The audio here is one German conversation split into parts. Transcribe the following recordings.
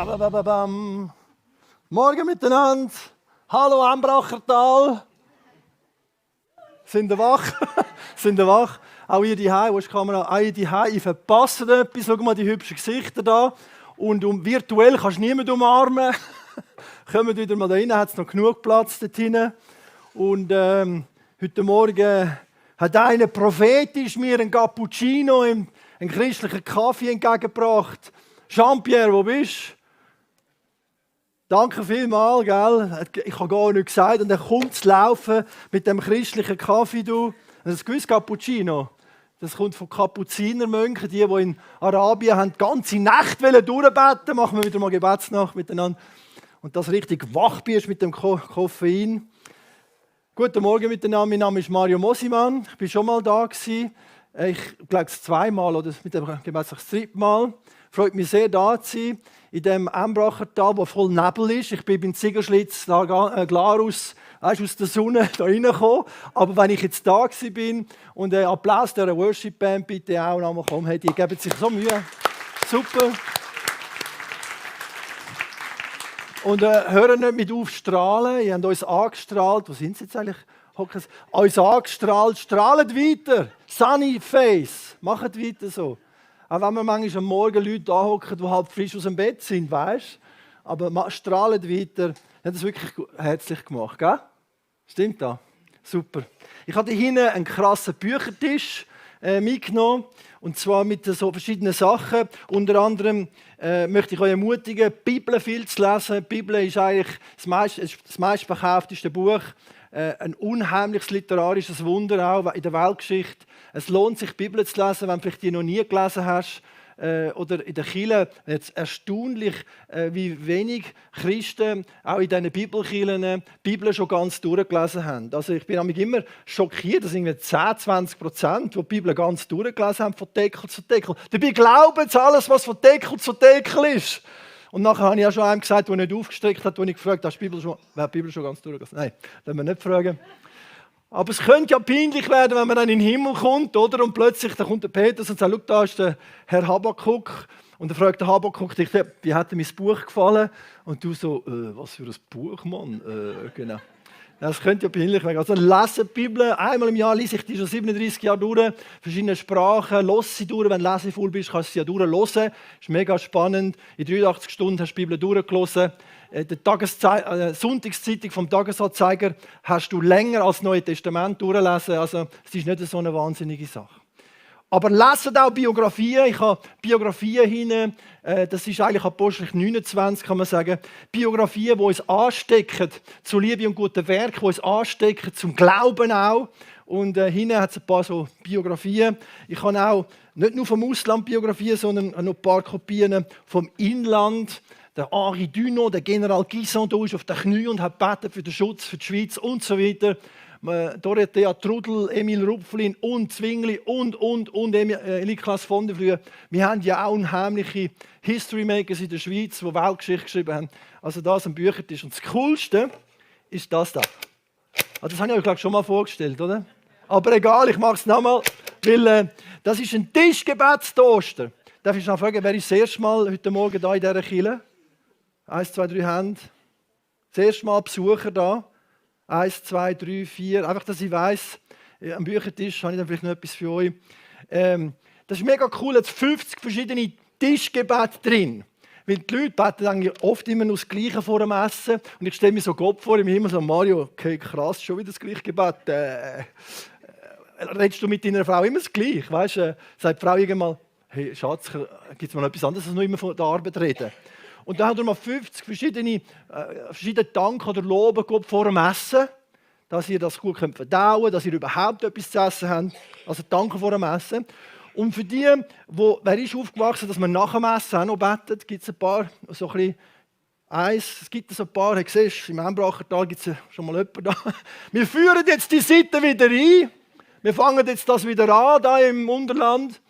Babababam. Morgen miteinander. Hallo Ambrachertal. Sind ihr wach? Sind ihr wach? Auch ihr daheim, wo ist die Kamera? Auch ihr daheim, ihr verpasst etwas. Schau mal die hübschen Gesichter da. Und virtuell kannst du niemanden umarmen. Kommt wieder mal da rein, hat es noch genug Platz dort hinten. Und heute Morgen hat einer prophetisch mir einen Cappuccino, einen christlichen Kaffee entgegengebracht. Jean-Pierre, wo bist du? Danke vielmals, gell? Ich habe gar nichts gesagt. Und er kommt zu laufen mit dem christlichen Kaffee. Du. Das gewiss Cappuccino. Das kommt von Kapuzinermönchen, die in Arabien haben die ganze Nacht durchbeten. Machen wir wieder mal Gebetsnacht miteinander. Und das richtig wach bist mit dem Koffein. Guten Morgen miteinander. Mein Name ist Mario Mosimann. Ich war schon mal da. Ich glaube es zweimal oder mit dem Gebetsnacht das dritte Mal. Freut mich sehr, da zu sein, in dem Embrachertal, wo voll Nebel ist. Ich bin beim Ziegerschlitz Glarus aus der Sonne da reingekommen. Aber wenn ich jetzt da bin und Applaus der Worship-Band bitte auch nochmal kommen, hey, die geben sich so Mühe. Super. Und hören nicht mit auf strahlen. Ihr habt uns angestrahlt. Wo sind sie jetzt eigentlich? Uns angestrahlt. Strahlt weiter. Sunny Face. Macht weiter so. Auch wenn wir manchmal am Morgen Leute anhocken, die halb frisch aus dem Bett sind, weißt du? Aber strahlen weiter. Ich habe das wirklich herzlich gemacht, gell? Stimmt das? Super. Ich habe hier hinten einen krassen Büchertisch mitgenommen. Und zwar mit so verschiedenen Sachen. Unter anderem möchte ich euch ermutigen, die Bibel viel zu lesen. Die Bibel ist eigentlich das meistverkaufteste Buch. Ein unheimliches literarisches Wunder auch in der Weltgeschichte. Es lohnt sich, die Bibel zu lesen, wenn du vielleicht die noch nie gelesen hast. Oder in der Kirche. Jetzt erstaunlich, wie wenig Christen auch in diesen Bibelkirchen die Bibel schon ganz durchgelesen haben. Also ich bin immer schockiert, dass irgendwie 10-20%, die Bibel ganz durchgelesen haben, von Deckel zu Deckel. Dabei glauben sie alles, was von Deckel zu Deckel ist. Und nachher habe ich auch schon einem gesagt, der nicht aufgestreckt hat, als ich gefragt habe, wer die Bibel schon ganz durchgelesen? Nein, das müssen wir nicht fragen. Aber es könnte ja peinlich werden, wenn man dann in den Himmel kommt, oder? Und plötzlich da kommt der Petrus und sagt, schau, da ist der Herr Habakuk. Und er fragt der Habakuk dich, wie hat dir mein Buch gefallen? Und du so, was für ein Buch, Mann? Genau. Das könnte ja peinlich werden. Also lese die Bibel, einmal im Jahr lese ich die schon 37 Jahre durch, verschiedene Sprachen, lass sie durch, wenn du lesevoll bist, kannst du sie ja durchhören. Ist mega spannend. In 83 Stunden hast du die Bibel durchgelesen. Die Sonntagszeitung vom Tagesanzeiger hast du länger als das Neue Testament durchlesen. Also es ist nicht so eine wahnsinnige Sache. Aber lesen auch Biografien. Ich habe Biografien hinein. Das ist eigentlich Apostelgeschichte 29, kann man sagen. Biografien, die uns anstecken zu Liebe und guten Werk, die uns anstecken zum Glauben auch. Und hinten hat es ein paar so Biografien. Ich habe auch nicht nur vom Ausland Biografien, sondern noch ein paar Kopien vom Inland. Der Henri Dunant, der General Guisan, ist auf den Knien und hat gebetet für den Schutz für die Schweiz und so weiter. Dorothea Trudel, Emil Rupflin und Zwingli und Niklas von der Flühe. Wir haben ja auch unheimliche History Makers in der Schweiz, die Weltgeschichte geschrieben haben. Also das ein Büchertisch. Und das Coolste ist das da. Also das habe ich euch glaube schon mal vorgestellt, oder? Aber egal, ich mache es nochmal, weil das ist ein Tischgebetstoaster. Darf ich noch fragen, wer ist das erste Mal heute Morgen da in dieser Kirche? 1, 2, 3 Hände. Das erste Mal Besucher da. 1, 2, 3, 4. Einfach, dass ich weiss, am Büchertisch habe ich dann vielleicht noch etwas für euch. Das ist mega cool, jetzt 50 verschiedene Tischgebete drin. Weil die Leute beten eigentlich oft immer nur das Gleiche vor dem Essen. Und ich stelle mir so Gott vor im Himmel, so Mario, okay, krass, schon wieder das gleiche Gebet. Redest du mit deiner Frau immer das Gleiche? Weißt du, sagt die Frau irgendwann, hey Schatz, gibt es mal etwas anderes, als nur immer von der Arbeit reden? Und dann haben wir mal 50 verschiedene Dank oder Loben Gott vor dem Essen, dass ihr das gut verdauen könnt, dass ihr überhaupt etwas zu essen habt. Also danke vor dem Essen. Und für die, wer ist aufgewachsen, dass man nach dem Essen auch noch betet, gibt es ein paar, so ein bisschen es gibt so ein paar, du siehst, im Embrachertal gibt es schon mal jemanden da. Wir führen jetzt die Seite wieder ein. Wir fangen jetzt das wieder an, da im Unterland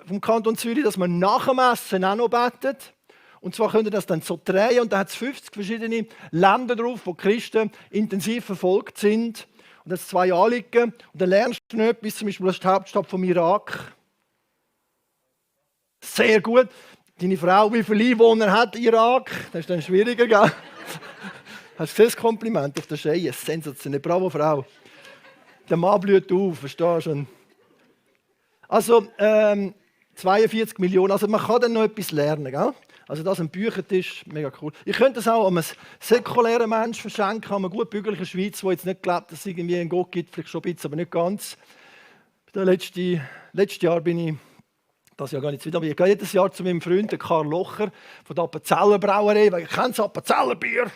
vom Kanton Zürich, dass man nach dem Essen auch noch betet. Und zwar könnt ihr das dann so drehen und da hat es 50 verschiedene Länder drauf, wo Christen intensiv verfolgt sind. Und das 2 Anliegen. Und dann lernst du noch etwas, zum Beispiel das ist die Hauptstadt vom Irak. Sehr gut. Deine Frau, wie viele Einwohner hat Irak? Das ist dann schwieriger, gell? Hast du das Kompliment auf der Schei? Sensationell. Bravo, Frau. Der Mann blüht auf, verstehst du? Also, 42 Millionen. Also, man kann dann noch etwas lernen, gell? Also, das am Büchertisch, mega cool. Ich könnte das auch einem säkulären Menschen verschenken, einem gut bürgerlichen Schweiz, der jetzt nicht glaubt, dass es irgendwie einen Gott gibt, vielleicht schon ein bisschen, aber nicht ganz. Letztes Jahr bin ich, das Jahr gar nicht wieder, aber ich gehe jedes Jahr zu meinem Freund, Karl Locher, von der Appenzeller Brauerei, weil ich kenne das Appenzeller Bier.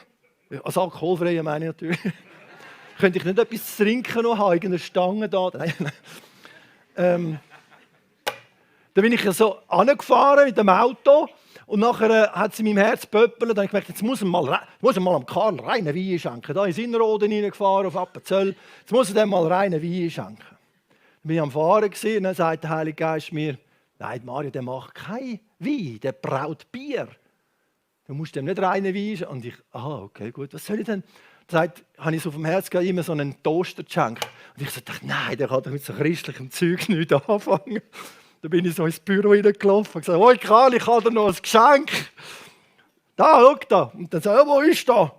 Als alkoholfreie meine ich natürlich. Könnte ich nicht etwas zu trinken noch haben, irgendeine Stange da? Nein. Da bin ich ja so angefahren mit dem Auto und nachher hat sie in meinem Herz pöppelt. Dann habe ich gemerkt, jetzt muss ich mal am Karl reinen Wein schenken. Da in Innerrhoden reingefahren, auf Appenzell. Jetzt muss ich dem mal reinen Wein schenken. Dann bin ich am Fahren und dann sagt der Heilige Geist mir, nein, Mario, der macht kein Wein, der braut Bier. Du musst dem nicht reinen Wein schenken. Und ich, okay, gut, was soll ich denn? Dann habe ich so vom Herz immer so einen Toaster geschenkt. Und ich dachte, nein, der kann doch mit so christlichem Zeug nichts anfangen. Dann bin ich so ins Büro reingelaufen und gesagt, «Hoi Karl, ich habe dir noch ein Geschenk. Da, schau da.» Und dann sagt er, «Wo ist das?»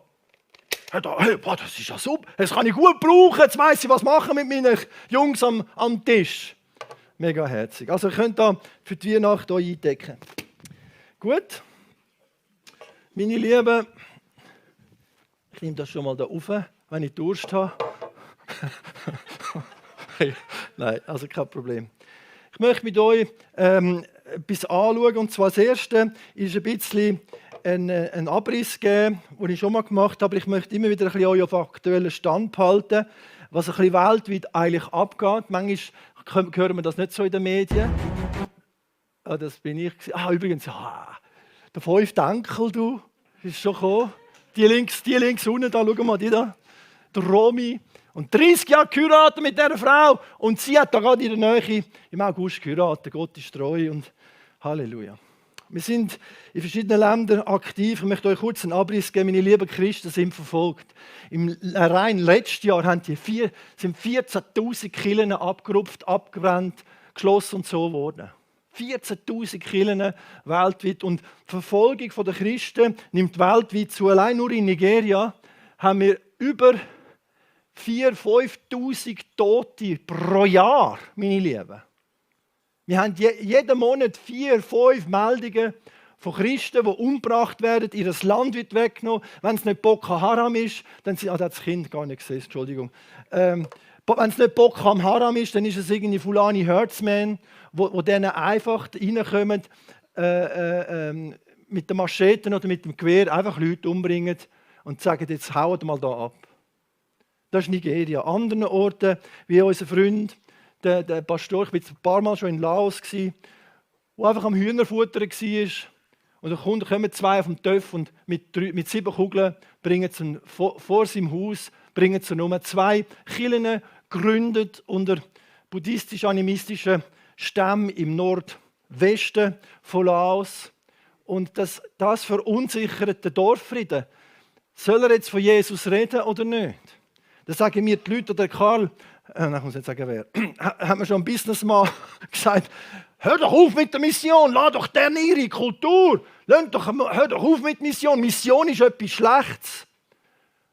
«Hey, das ist ja super, das kann ich gut brauchen, jetzt weiss ich, was machen mit meinen Jungs am Tisch.» Mega herzig. Also ihr könnt da für die Weihnacht hier eindecken. Gut. Meine Lieben, ich nehme das schon mal da rauf, wenn ich Durst habe. Nein, also kein Problem. Ich möchte mit euch etwas anschauen. Und zwar das Erste ist ein bisschen ein Abriss geben, den ich schon mal gemacht habe. Aber ich möchte immer wieder ein bisschen euch auf aktuellen Stand behalten, was ein bisschen weltweit eigentlich abgeht. Manchmal hören wir das nicht so in den Medien. Das bin ich. Übrigens, der 5 Enkel, du, ist schon gekommen. Die links unten, da, schau mal, die da. Der Romy. Und 30 Jahre geheiratet mit dieser Frau. Und sie hat da gerade in der Nähe im August geheiratet. Gott ist treu und Halleluja. Wir sind in verschiedenen Ländern aktiv. Ich möchte euch kurz einen Abriss geben. Meine lieben Christen sind verfolgt. Im rein letzten Jahr sind 14'000 Kirchen abgerupft, abgebrannt, geschlossen und so worden. 14'000 Kirchen weltweit. Und die Verfolgung der Christen nimmt weltweit zu. Allein nur in Nigeria haben wir über 4'000, 5'000 Tote pro Jahr, meine Lieben. Wir haben jeden Monat 4, 5 Meldungen von Christen, die umgebracht werden, ihr Land wird weggenommen. Wenn es nicht Boko Haram ist, dann sind das Kind gar nicht gesehen, Entschuldigung. Wenn es nicht Boko Haram ist, dann ist es irgendwie Fulani Herdsmen, wo denen einfach reinkommen, mit den Mascheten oder mit dem Gewehr einfach Leute umbringen und sagen, jetzt haut mal da ab. Das ist Nigeria. An anderen Orten, wie unser Freund, der Pastor, ich war ein paar Mal schon in Laos, der einfach am Hühnerfutter war. Und dann kommen 2 auf den Töpf und mit 7 Kugeln bringen sie vor seinem Haus bringen sie nur 2 Kirchen, gegründet unter buddhistisch-animistischen Stämmen im Nordwesten von Laos. Und das verunsichert den Dorffrieden. Soll er jetzt von Jesus reden oder nicht? Dann sagen mir die Leute, oder Karl, ich muss nicht sagen, wer, hat mir schon ein Businessman gesagt, hör doch auf mit der Mission, lass doch denen ihre Kultur, hör doch auf mit Mission, Mission ist etwas Schlechtes.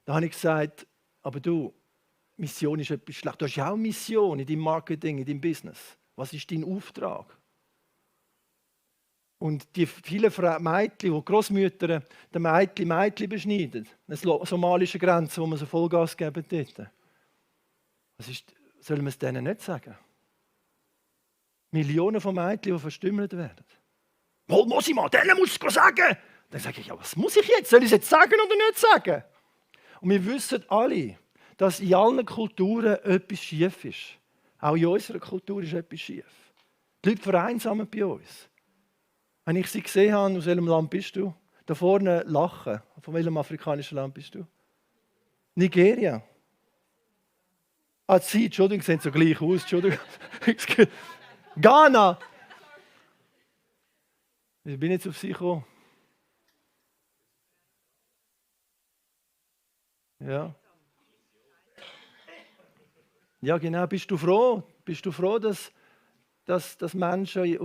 Da habe ich gesagt, aber du, Mission ist etwas Schlechtes, du hast ja auch Mission in deinem Marketing, in deinem Business. Was ist dein Auftrag? Und die vielen Mädchen, die Großmütter den Mädchen beschneiden, eine somalische Grenze, wo man so Vollgas geben dort. Sollen wir es denen nicht sagen? Millionen von Mädchen, die verstümmelt werden. Muss ich mal, denen muss ich sagen. Dann sage ich, ja, was muss ich jetzt? Soll ich es jetzt sagen oder nicht sagen? Und wir wissen alle, dass in allen Kulturen etwas schief ist. Auch in unserer Kultur ist etwas schief. Die Leute vereinsamen bei uns. Wenn ich sie gesehen habe, aus welchem Land bist du? Da vorne lachen. Von welchem afrikanischen Land bist du? Nigeria. Sie, Entschuldigung, sehen so gleich aus. Entschuldigung. Ghana. Ich bin jetzt auf Sie gekommen. Ja. Ja, genau. Bist du froh? Bist du froh, dass Menschen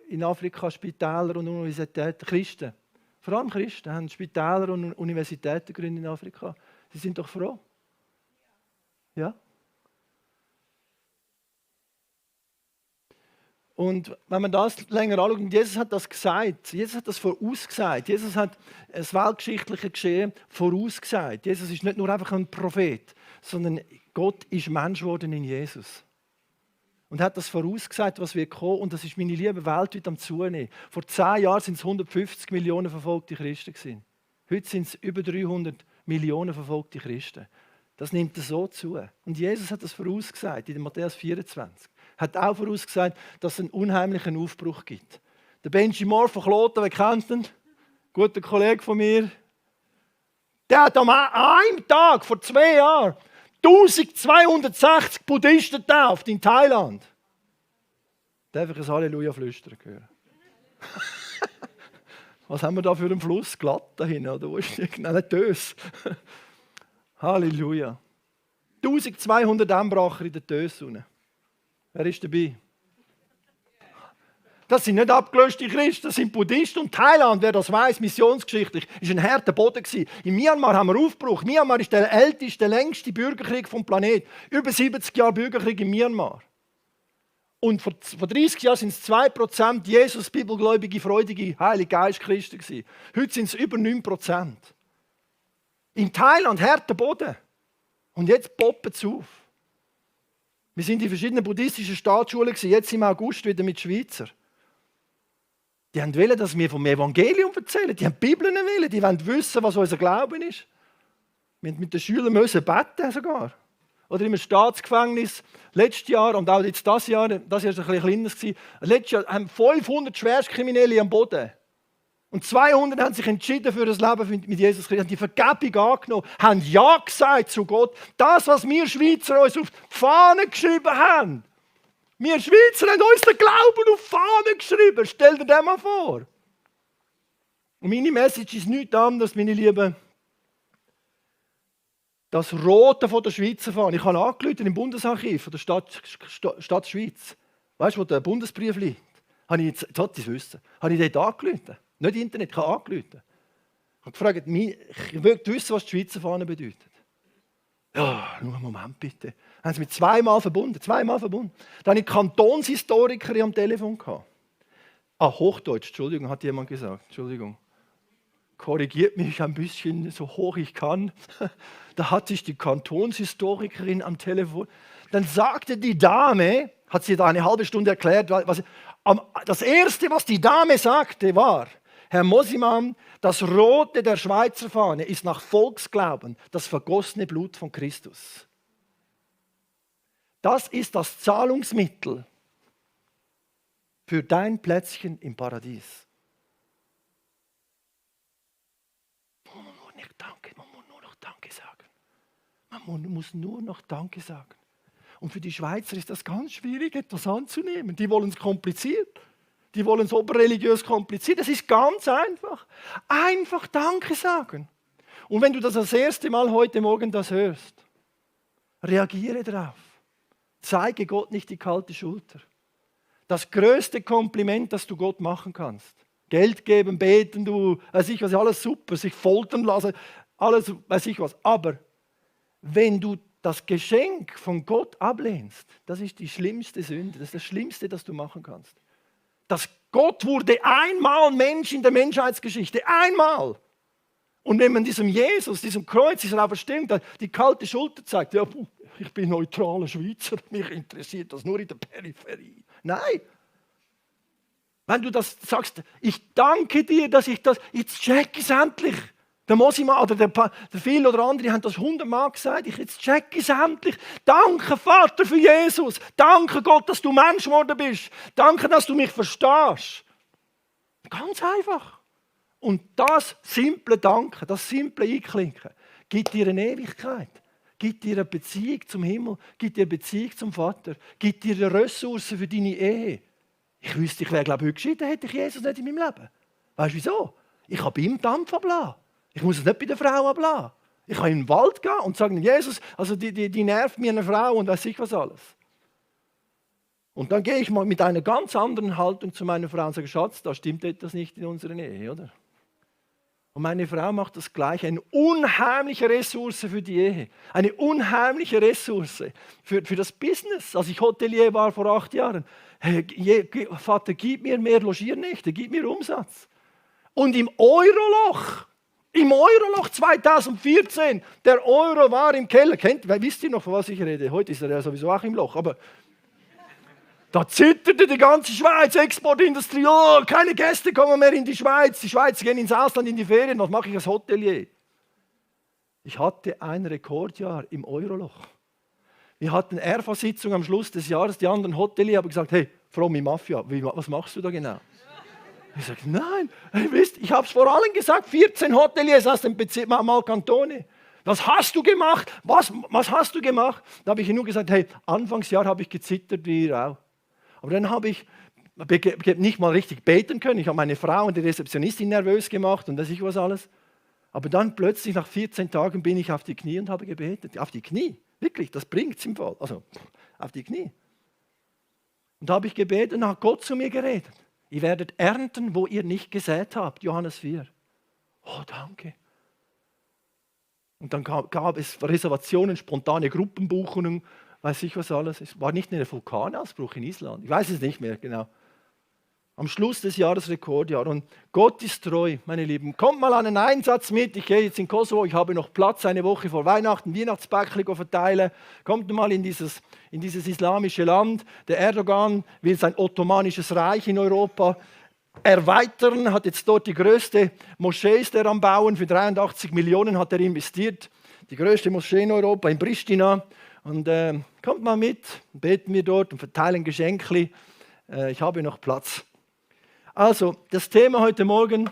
in Afrika Spitäler und Universitäten, Christen, vor allem Christen, haben Spitäler und Universitäten gegründet in Afrika. Sie sind doch froh. Ja? Und wenn man das länger anschaut, und Jesus hat das gesagt, Jesus hat das vorausgesagt, Jesus hat das weltgeschichtliche Geschehen vorausgesagt. Jesus ist nicht nur einfach ein Prophet, sondern Gott ist Mensch geworden in Jesus. Und hat das vorausgesagt, was wird kommen, und das ist meine Liebe weltweit am Zunehmen. Vor 10 Jahren sind es 150 Millionen verfolgte Christen gewesen. Heute sind es über 300 Millionen verfolgte Christen. Das nimmt so zu. Und Jesus hat das vorausgesagt in Matthäus 24. Hat auch vorausgesagt, dass es einen unheimlichen Aufbruch gibt. Der Benji Moore von Kloten, wer kennt ihn? Guter Kollege von mir. Der hat an einem Tag vor 2 Jahren 1260 Buddhisten getauft in Thailand. Darf ich ein Halleluja flüstern hören? Was haben wir da für einen Fluss? Glatt dahin, oder? Wo ist die? Nein, nicht Tös. Halleluja. 1200 Embracher in der Tös. Wer ist dabei? Das sind nicht abgelöschte Christen, das sind Buddhisten. Und Thailand, wer das weiß, missionsgeschichtlich, ist ein harter Boden gewesen. In Myanmar haben wir Aufbruch. Myanmar ist der älteste, der längste Bürgerkrieg vom Planeten. Über 70 Jahre Bürgerkrieg in Myanmar. Und vor 30 Jahren sind es 2% Jesus, bibelgläubige, freudige, heilige Geist Christen gewesen. Heute sind es über 9%. In Thailand harter Boden. Und jetzt poppen es auf. Wir sind in verschiedenen buddhistischen Staatsschulen gewesen. Jetzt im August wieder mit Schweizer. Die wollen, dass wir vom Evangelium erzählen. Die haben Bibeln wollen. Die wollen wissen, was unser Glauben ist. Wir mussten mit den Schülern beten sogar. Oder im Staatsgefängnis letztes Jahr und auch jetzt das Jahr war ein bisschen kleines. Letztes Jahr haben 500 Schwerstkriminelle am Boden. Und 200 haben sich entschieden für das Leben mit Jesus Christus, haben die Vergebung angenommen, haben Ja gesagt zu Gott. Das, was wir Schweizer uns auf die Fahne geschrieben haben. Wir Schweizer haben uns den Glauben auf die Fahne geschrieben. Stell dir das mal vor. Und meine Message ist nichts anderes, meine Lieben. Das Rote von der Schweizer Fahne. Ich habe angerufen im Bundesarchiv von der Stadt Schweiz. Weißt du, wo der Bundesbrief liegt? Jetzt sollte ich es wissen. Habe ich dort angerufen? Nicht Internet, ich habe angerufen. Ich habe gefragt, ich möchte wissen, was die Schweizer Fahne bedeutet. Ja, nur einen Moment bitte. Haben sie mich zweimal verbunden. Dann hatte ich Kantonshistoriker am Telefon. Hochdeutsch, Entschuldigung, hat jemand gesagt. Entschuldigung. Korrigiert mich ein bisschen, so hoch ich kann. Da hat sich die Kantonshistorikerin am Telefon. Dann sagte die Dame, hat sie da eine halbe Stunde erklärt, das Erste, was die Dame sagte, war: Herr Mosimann, das Rote der Schweizer Fahne ist nach Volksglauben das vergossene Blut von Christus. Das ist das Zahlungsmittel für dein Plätzchen im Paradies. Man muss nur noch Danke sagen. Man muss nur noch Danke sagen. Und für die Schweizer ist das ganz schwierig, etwas anzunehmen. Die wollen es kompliziert. Die wollen es oberreligiös kompliziert. Das ist ganz einfach. Einfach Danke sagen. Und wenn du das erste Mal heute Morgen das hörst, reagiere darauf. Zeige Gott nicht die kalte Schulter. Das größte Kompliment, das du Gott machen kannst. Geld geben, beten, weiß ich was, alles super, sich foltern lassen, alles, weiß ich was. Aber wenn du das Geschenk von Gott ablehnst, das ist die schlimmste Sünde, das ist das Schlimmste, das du machen kannst. Dass Gott wurde einmal Mensch in der Menschheitsgeschichte, einmal. Und wenn man diesem Jesus, diesem Kreuz, dieser Auferstehung, die kalte Schulter zeigt, ja, ich bin neutraler Schweizer, mich interessiert das nur in der Peripherie. Nein. Wenn du das sagst, ich danke dir, dass ich das, jetzt check es endlich. Der Mosima oder der Phil oder andere haben das 100-mal gesagt, jetzt check es endlich. Danke, Vater, für Jesus. Danke, Gott, dass du Mensch geworden bist. Danke, dass du mich verstehst. Ganz einfach. Und das simple Danken, das simple Einklinken, gibt dir eine Ewigkeit. Gibt dir eine Beziehung zum Himmel, gibt dir eine Beziehung zum Vater, gibt dir Ressourcen für deine Ehe. Ich wüsste, ich wäre, glaube ich, heute geschieden, hätte ich Jesus nicht in meinem Leben. Weißt du wieso? Ich habe ihm Dampf ablassen. Ich muss es nicht bei der Frau ablassen. Ich kann in den Wald gehen und sagen, Jesus, also die nervt mir eine Frau und weiß ich was alles. Und dann gehe ich mal mit einer ganz anderen Haltung zu meiner Frau und sage, Schatz, da stimmt etwas nicht in unserer Ehe, oder? Und meine Frau macht das Gleiche. Eine unheimliche Ressource für die Ehe. Eine unheimliche Ressource für das Business. Als ich Hotelier war vor 8 Jahren, hey, Vater, gib mir mehr Logiernächte, gib mir Umsatz. Und im Euroloch 2014, der Euro war im Keller. Wisst ihr noch, von was ich rede? Heute ist er ja sowieso auch im Loch, aber da zitterte die ganze Schweiz, Exportindustrie, oh, keine Gäste kommen mehr in die Schweiz gehen ins Ausland in die Ferien, was mache ich als Hotelier? Ich hatte ein Rekordjahr im Euroloch. Wir hatten ERFA-Sitzung am Schluss des Jahres, die anderen Hotelier haben gesagt, hey, fromme Mafia, was machst du da genau? Ich sage, nein, wisst, ich habe es vor allem gesagt, 14 Hoteliers aus dem Bezirk Marcantone. Was hast du gemacht? Was hast du gemacht? Da habe ich nur gesagt, hey, Anfangsjahr habe ich gezittert wie ihr auch. Aber dann habe ich nicht mal richtig beten können. Ich habe meine Frau und die Rezeptionistin nervös gemacht und weiß ich was alles. Aber dann plötzlich nach 14 Tagen bin ich auf die Knie und habe gebetet. Auf die Knie, wirklich, das bringt es im Fall. Also auf die Knie. Und da habe ich gebetet und hat Gott zu mir geredet. Ihr werdet ernten, wo ihr nicht gesät habt. Johannes 4. Oh, danke. Und dann gab es Reservationen, spontane Gruppenbuchungen, weiß ich was alles. Es war nicht ein Vulkanausbruch in Island. Ich weiß es nicht mehr genau. Am Schluss des Jahres Rekordjahr. Und Gott ist treu, meine Lieben. Kommt mal an einen Einsatz mit. Ich gehe jetzt in Kosovo. Ich habe noch Platz, eine Woche vor Weihnachten, Weihnachtspäckchen verteilen. Kommt mal in dieses islamische Land. Der Erdogan will sein ottomanisches Reich in Europa erweitern. Hat jetzt dort die größte Moschee ist er am Bauen. Für 83 Millionen hat er investiert. Die größte Moschee in Europa, in Pristina. Und kommt mal mit, beten wir dort und verteilen Geschenkli. Ich habe noch Platz. Also, das Thema heute Morgen,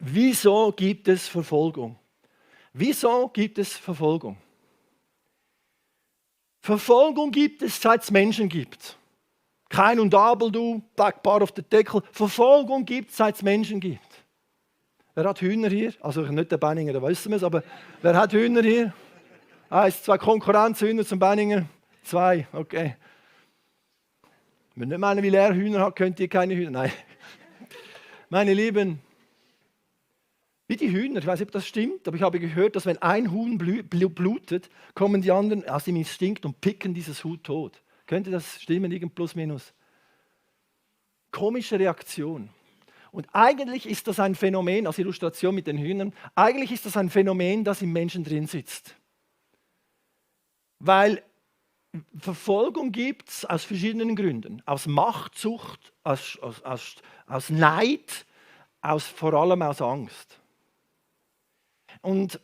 wieso gibt es Verfolgung? Wieso gibt es Verfolgung? Verfolgung gibt es, seit es Menschen gibt. Kain und Abel, du, Backbar auf der Deckel. Verfolgung gibt es, seit es Menschen gibt. Wer hat Hühner hier? Also nicht der Benninger, da wissen wir es, aber wer hat Hühner hier? 1, 2 Konkurrenzhühner zum Benninger. 2, okay. Wenn nicht meinen, wie leer Hühner hat, könnt ihr keine Hühner. Nein. Meine Lieben, wie die Hühner, ich weiß nicht, ob das stimmt, aber ich habe gehört, dass wenn ein Huhn blutet, kommen die anderen aus dem Instinkt und picken dieses Huhn tot. Könnte das stimmen, irgend plus minus? Komische Reaktion. Und eigentlich ist das ein Phänomen, als Illustration mit den Hühnern, eigentlich ist das ein Phänomen, das im Menschen drin sitzt. Weil Verfolgung gibt es aus verschiedenen Gründen. Aus Machtsucht, aus Neid, vor allem aus Angst. Und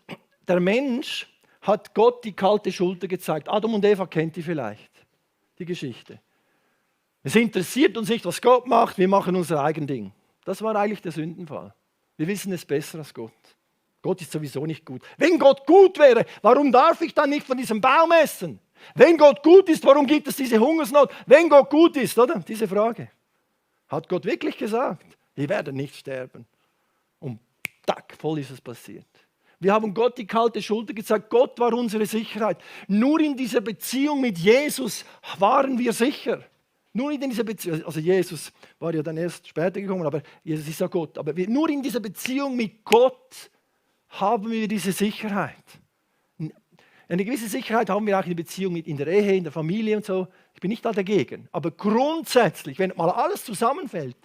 der Mensch hat Gott die kalte Schulter gezeigt. Adam und Eva kennt ihr vielleicht, die Geschichte. Es interessiert uns nicht, was Gott macht, wir machen unser eigenes Ding. Das war eigentlich der Sündenfall. Wir wissen es besser als Gott. Gott ist sowieso nicht gut. Wenn Gott gut wäre, warum darf ich dann nicht von diesem Baum essen? Wenn Gott gut ist, warum gibt es diese Hungersnot? Wenn Gott gut ist, oder? Diese Frage. Hat Gott wirklich gesagt, wir werden nicht sterben? Und tack, voll ist es passiert. Wir haben Gott die kalte Schulter gezeigt. Gott war unsere Sicherheit. Nur in dieser Beziehung mit Jesus waren wir sicher. Nur in dieser Beziehung, also Jesus war ja dann erst später gekommen, aber Jesus ist ja Gott. Aber nur in dieser Beziehung mit Gott haben wir diese Sicherheit. Eine gewisse Sicherheit haben wir auch in der Beziehung in der Ehe, in der Familie und so. Ich bin nicht da dagegen. Aber grundsätzlich, wenn mal alles zusammenfällt,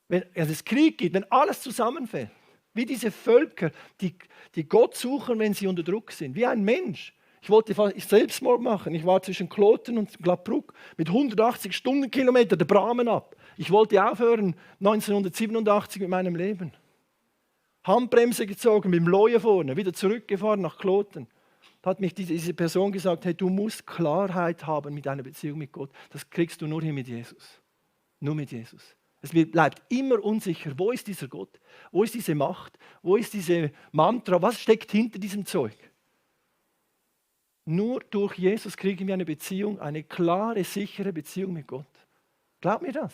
wenn es Krieg gibt, wenn alles zusammenfällt, wie diese Völker, die Gott suchen, wenn sie unter Druck sind, wie ein Mensch. Ich wollte Selbstmord machen. Ich war zwischen Kloten und Gladbruck mit 180 Stundenkilometer der Bramen ab. Ich wollte aufhören 1987 mit meinem Leben. Handbremse gezogen, mit dem Leue vorne, wieder zurückgefahren nach Kloten. Da hat mich diese Person gesagt, hey, du musst Klarheit haben mit deiner Beziehung mit Gott. Das kriegst du nur hier mit Jesus. Nur mit Jesus. Es bleibt immer unsicher, wo ist dieser Gott? Wo ist diese Macht? Wo ist diese Mantra? Was steckt hinter diesem Zeug? Nur durch Jesus kriegen wir eine Beziehung, eine klare, sichere Beziehung mit Gott. Glaub mir das.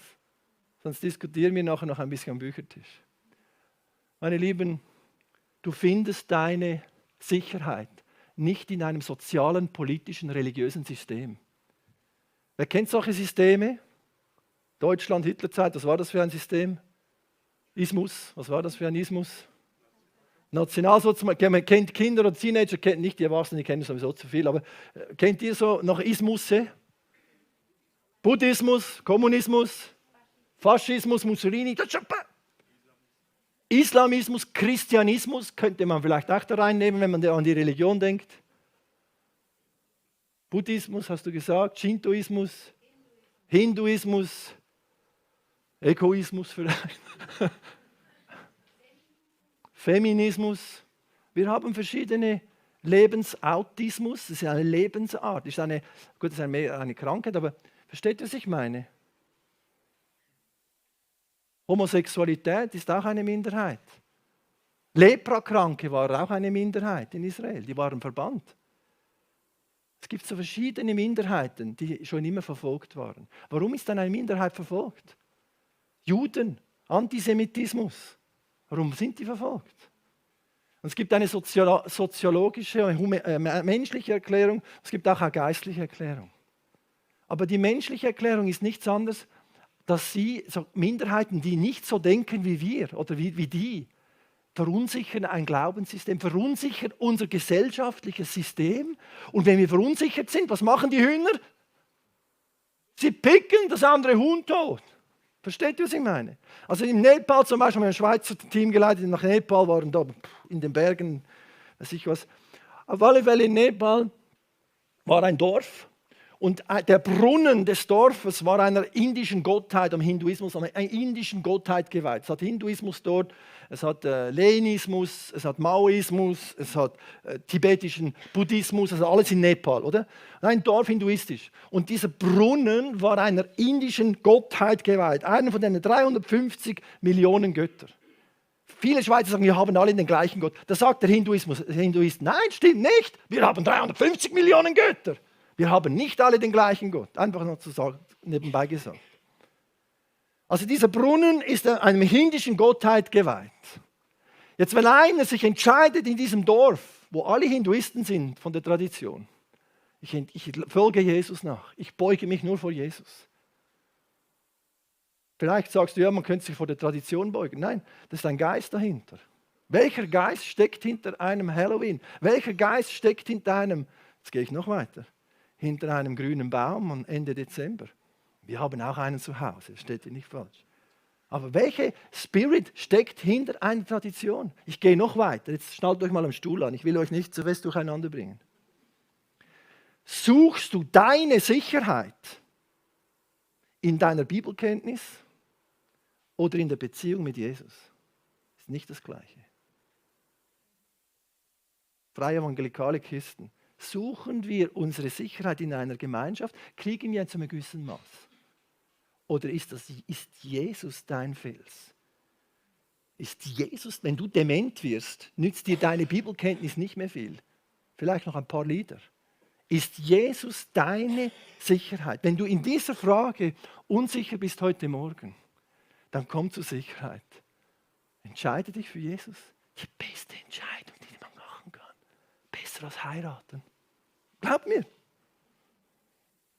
Sonst diskutieren wir nachher noch ein bisschen am Büchertisch. Meine Lieben, du findest deine Sicherheit nicht in einem sozialen, politischen, religiösen System. Wer kennt solche Systeme? Deutschland, Hitlerzeit, was war das für ein System? Ismus, was war das für ein Ismus? Nationalsozialismus, man kennt Kinder oder Teenager, kennt nicht die Erwachsenen, die kennen sowieso zu viel, aber kennt ihr so noch Ismusse? Buddhismus, Kommunismus, Faschismus, Mussolini, Islamismus, Christianismus, könnte man vielleicht auch da reinnehmen, wenn man an die Religion denkt. Buddhismus, hast du gesagt, Shintoismus, Hinduismus, Egoismus vielleicht, Feminismus. Wir haben verschiedene Lebensautismus, das ist eine Lebensart, das ist eine Krankheit, aber versteht ihr, was ich meine? Homosexualität ist auch eine Minderheit. Leprakranke waren auch eine Minderheit in Israel, die waren verbannt. Es gibt so verschiedene Minderheiten, die schon immer verfolgt waren. Warum ist dann eine Minderheit verfolgt? Juden, Antisemitismus. Warum sind die verfolgt? Und es gibt eine soziologische, menschliche Erklärung, es gibt auch eine geistliche Erklärung. Aber die menschliche Erklärung ist nichts anderes, dass so Minderheiten, die nicht so denken wie wir oder wie die, verunsichern ein Glaubenssystem, verunsichern unser gesellschaftliches System. Und wenn wir verunsichert sind, was machen die Hühner? Sie picken das andere Huhn tot. Versteht ihr, was ich meine? Also in Nepal zum Beispiel haben wir ein Schweizer Team geleitet, die nach Nepal waren, da in den Bergen, weiß ich was. Auf alle Fälle in Nepal war ein Dorf. Und der Brunnen des Dorfes war einer indischen Gottheit, am Hinduismus, einer indischen Gottheit geweiht. Es hat Hinduismus dort, es hat Leninismus, es hat Maoismus, es hat tibetischen Buddhismus, also alles in Nepal, oder? Ein Dorf hinduistisch. Und dieser Brunnen war einer indischen Gottheit geweiht, einer von den 350 Millionen Göttern. Viele Schweizer sagen, wir haben alle den gleichen Gott. Da sagt der Hinduist, nein, stimmt nicht, wir haben 350 Millionen Götter. Wir haben nicht alle den gleichen Gott. Einfach nur nebenbei gesagt. Also dieser Brunnen ist einer indischen Gottheit geweiht. Jetzt, wenn einer sich entscheidet in diesem Dorf, wo alle Hinduisten sind von der Tradition, ich folge Jesus nach, ich beuge mich nur vor Jesus. Vielleicht sagst du, ja, man könnte sich vor der Tradition beugen. Nein, das ist ein Geist dahinter. Welcher Geist steckt hinter einem Halloween? Welcher Geist steckt hinter einem, jetzt gehe ich noch weiter, hinter einem grünen Baum am Ende Dezember? Wir haben auch einen zu Hause, das steht hier nicht falsch. Aber welcher Spirit steckt hinter einer Tradition? Ich gehe noch weiter, jetzt schnallt euch mal am Stuhl an, ich will euch nicht zu fest durcheinander bringen. Suchst du deine Sicherheit in deiner Bibelkenntnis oder in der Beziehung mit Jesus? Das ist nicht das Gleiche. Freie evangelikale Christen. Suchen wir unsere Sicherheit in einer Gemeinschaft, kriegen wir zu einem gewissen Maß? Oder ist Jesus dein Fels? Ist Jesus, wenn du dement wirst, nützt dir deine Bibelkenntnis nicht mehr viel? Vielleicht noch ein paar Lieder. Ist Jesus deine Sicherheit? Wenn du in dieser Frage unsicher bist heute Morgen, dann komm zur Sicherheit. Entscheide dich für Jesus. Die beste Entscheidung, die man machen kann. Besser als heiraten. Glaub mir.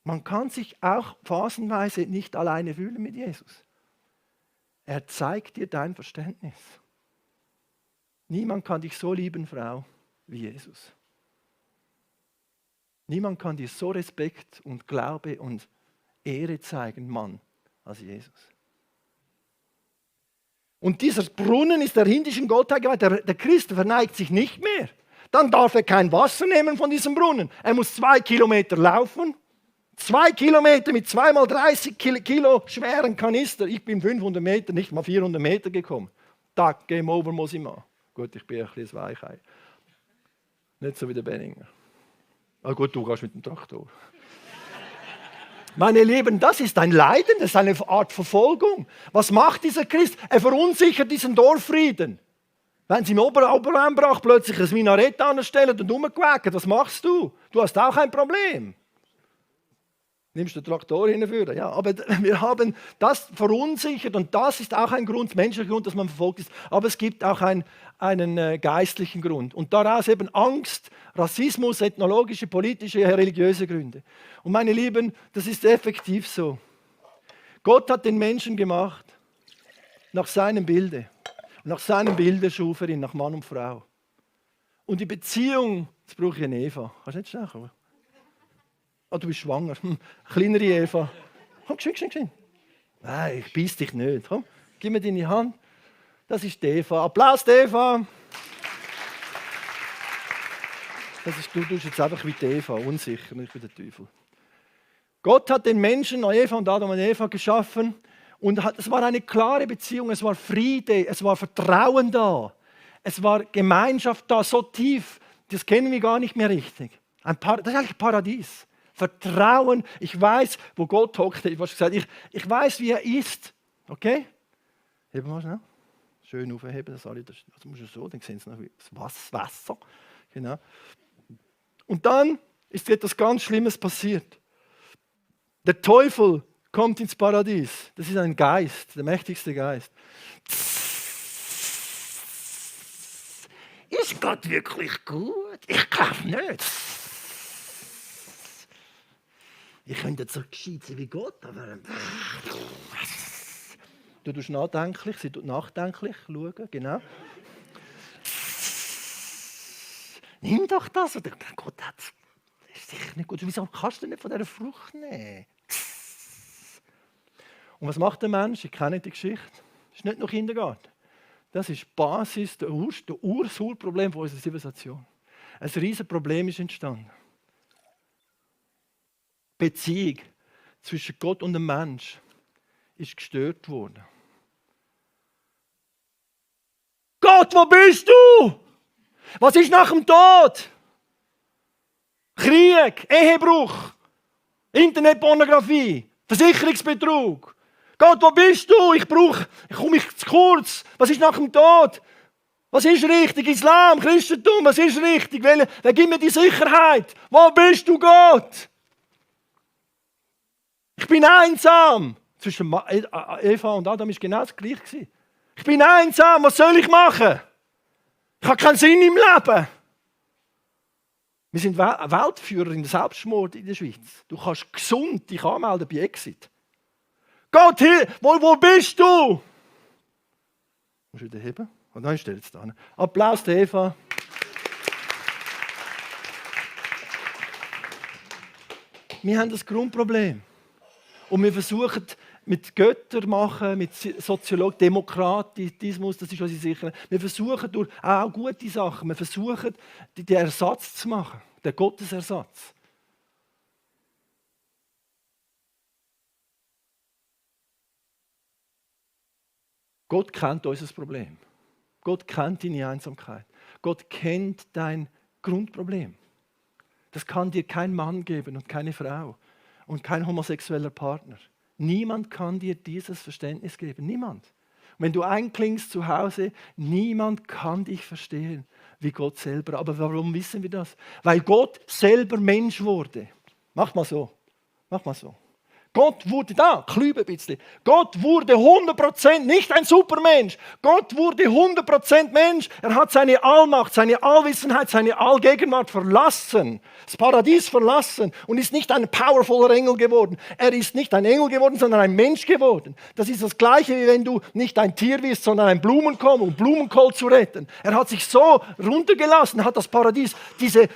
Man kann sich auch phasenweise nicht alleine fühlen mit Jesus. Er zeigt dir dein Verständnis. Niemand kann dich so lieben, Frau, wie Jesus. Niemand kann dir so Respekt und Glaube und Ehre zeigen, Mann, als Jesus. Und dieser Brunnen ist der indischen Gottheit geweiht. Der Christ verneigt sich nicht mehr. Dann darf er kein Wasser nehmen von diesem Brunnen. Er muss 2 Kilometer laufen. 2 Kilometer mit 2 mal 30 Kilo schweren Kanister. Ich bin 500 Meter, nicht mal 400 Meter gekommen. Tag, Game Over muss ich machen. Gut, ich bin ein bisschen Weichei. Nicht so wie der Benninger. Ah gut, du gehst mit dem Traktor. Meine Lieben, das ist ein Leiden, das ist eine Art Verfolgung. Was macht dieser Christ? Er verunsichert diesen Dorffrieden. Wenn sie im Oberrheinbrach plötzlich ein Minarett anstellen und rumgewackert, was machst du? Du hast auch ein Problem. Nimmst du den Traktor hinführen? Ja, aber wir haben das verunsichert und das ist auch ein Grund, menschlicher Grund, dass man verfolgt ist. Aber es gibt auch einen geistlichen Grund. Und daraus eben Angst, Rassismus, ethnologische, politische, religiöse Gründe. Und meine Lieben, das ist effektiv so. Gott hat den Menschen gemacht nach seinem Bilde. Und nach seinem Bilde schuf er ihn, nach Mann und Frau. Und die Beziehung, jetzt brauche ich eine Eva. Kannst du nicht schnell kommen? Oh, du bist schwanger. Kleinere Eva. Komm, geschwind. Nein, ich beiß dich nicht. Komm, gib mir deine Hand. Das ist die Eva. Applaus, die Eva. Du bist jetzt einfach wie die Eva, unsicher, nicht wie der Teufel. Gott hat den Menschen, Eva und Adam und Eva, geschaffen. Und es war eine klare Beziehung, es war Friede, es war Vertrauen da. Es war Gemeinschaft da, so tief. Das kennen wir gar nicht mehr richtig. Das ist eigentlich ein Paradies. Vertrauen, ich weiß, wo Gott hockt. Ich weiß, wie er ist. Okay? Heben wir schnell. Schön aufheben, dass alle das musst du so, dann sehen sie noch das Wasser. Genau. Und dann ist etwas ganz Schlimmes passiert. Der Teufel kommt ins Paradies. Das ist ein Geist, der mächtigste Geist. Ist Gott wirklich gut? Ich glaube nicht. Ich könnte jetzt so gescheit sein wie Gott, aber... Du tust nachdenklich, sie tut nachdenklich schauen, genau. Nimm doch das. Oder Gott hat es. Das ist sicher nicht gut. Wieso kannst du nicht von dieser Frucht nehmen? Und was macht der Mensch? Ich kenne die Geschichte. Das ist nicht nur Kindergarten. Das ist die Basis, das Urproblem unserer Zivilisation. Ein riesiges Problem ist entstanden. Die Beziehung zwischen Gott und dem Mensch ist gestört worden. Gott, wo bist du? Was ist nach dem Tod? Krieg, Ehebruch, Internetpornografie, Versicherungsbetrug. Gott, wo bist du? Ich komme zu kurz. Was ist nach dem Tod? Was ist richtig? Islam, Christentum, was ist richtig? Wer gibt mir die Sicherheit? Wo bist du, Gott? Ich bin einsam. Zwischen Eva und Adam war genau das Gleiche. Ich bin einsam, was soll ich machen? Ich habe keinen Sinn im Leben. Wir sind Weltführer in der Selbstmord in der Schweiz. Du kannst gesund dich anmelden bei Exit. Gott, wo bist du? Musst du wieder heben? Und dann steht es da. Applaus, Eva. Wir haben das Grundproblem. Und wir versuchen mit Göttern machen, mit Soziologie, Demokratismus, das ist unsere Sicherheit. Wir versuchen durch auch gute Sachen, wir versuchen den Ersatz zu machen, den Gottesersatz. Gott kennt unser Problem. Gott kennt deine Einsamkeit. Gott kennt dein Grundproblem. Das kann dir kein Mann geben und keine Frau und kein homosexueller Partner. Niemand kann dir dieses Verständnis geben. Niemand. Und wenn du einklingst zu Hause, niemand kann dich verstehen wie Gott selber. Aber warum wissen wir das? Weil Gott selber Mensch wurde. Mach mal so. Mach mal so. Gott wurde da, klübe ein bisschen. Gott wurde 100% nicht ein Supermensch. Gott wurde 100% Mensch. Er hat seine Allmacht, seine Allwissenheit, seine Allgegenwart verlassen. Das Paradies verlassen und ist nicht ein powervoller Engel geworden. Er ist nicht ein Engel geworden, sondern ein Mensch geworden. Das ist das Gleiche, wie wenn du nicht ein Tier bist, sondern ein Blumenkohl, um Blumenkohl zu retten. Er hat sich so runtergelassen, hat das Paradies, diese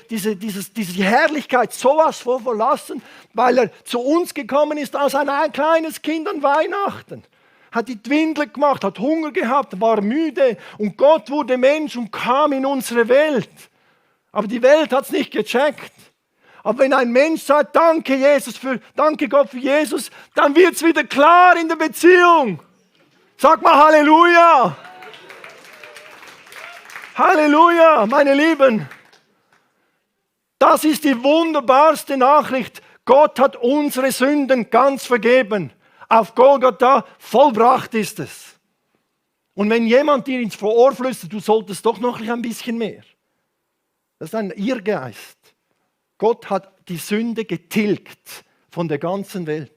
Herrlichkeit sowas von verlassen, weil er zu uns gekommen ist als ein kleines Kind an Weihnachten. Hat die Windel gemacht, hat Hunger gehabt, war müde und Gott wurde Mensch und kam in unsere Welt. Aber die Welt hat es nicht gecheckt. Aber wenn ein Mensch sagt, danke Gott für Jesus, dann wird es wieder klar in der Beziehung. Sag mal Halleluja. Halleluja, meine Lieben. Das ist die wunderbarste Nachricht. Gott hat unsere Sünden ganz vergeben. Auf Golgatha vollbracht ist es. Und wenn jemand dir ins Ohr flüstert, du solltest doch noch ein bisschen mehr. Das ist ein Irrgeist. Gott hat die Sünde getilgt. von der ganzen Welt.